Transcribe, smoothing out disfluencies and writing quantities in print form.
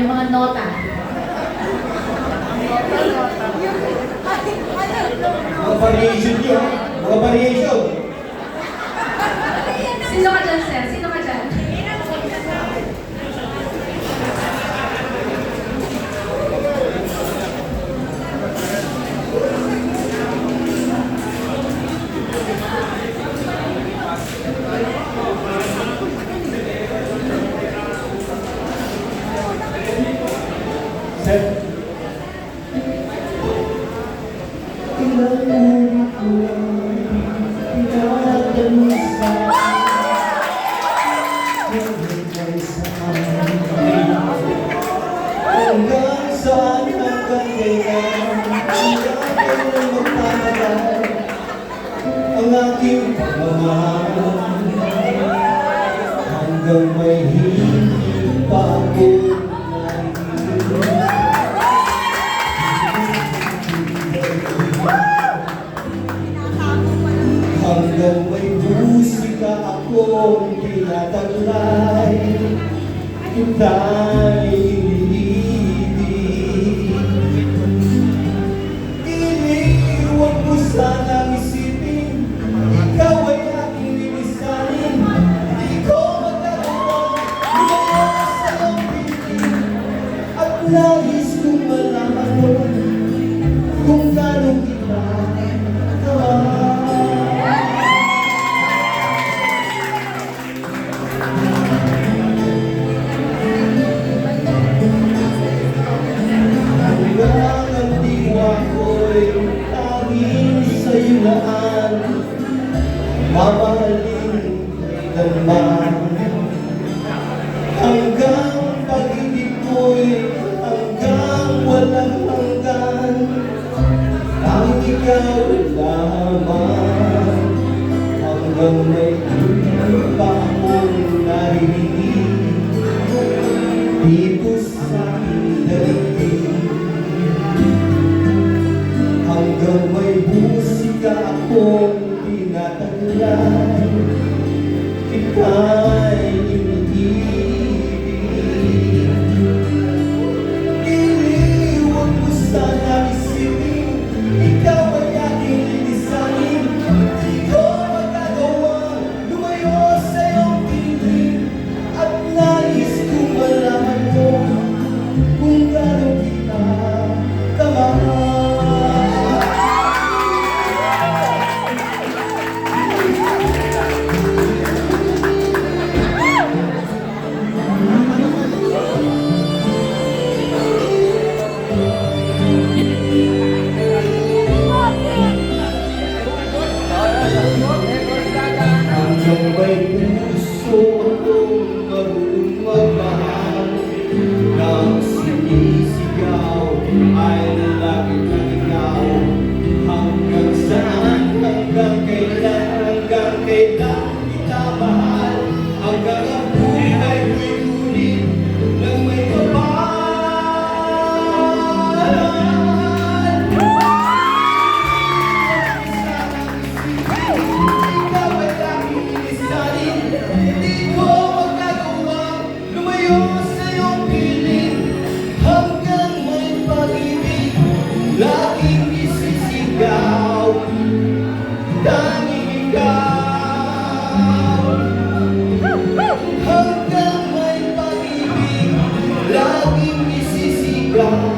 yung mga nota. Mga variation yun. Mga variation. Sino ka dyan, sir? Sino ka dyan? Sir. Hanggang saan ang kailangan magpapalay ang aking pamahal hanggang may hindi pa ako hanggang may musika akong tinataglay kita'y iniiwan mo sanang isipin ikaw ay aking lilisanin di ko magagawa lumayo sa iyong piling at nais kong malaman mo kung gano'ng kita kamahal. Mamahalin kailanman hanggang pag-ibig mo'y hanggang walang hanggan tanging ikaw lamang hanggang may pa akong narinig dito sa aking daigdig hanggang may musika akong tinataglay kita'y iniibig iniwan mo sana isipin ikaw ay aking lilisanin di ko magagawa lumayo sa iyong piling at nais kong malaman mo kung gano'n kita kamahal. Hanggang may puso akong marunong magmahal nang sinisigaw ay lalaki na ikaw hanggang saan, hanggang kailan kita mahal hanggang ang buhay ko'y ngunit nang may kapalan ikaw ay aking ilisanin hindi ko magagawa lumayo sa iyong piling hanggang may pag-ibig laging isisigaw tanging ikaw hanggang may pag-ibig laging isisigaw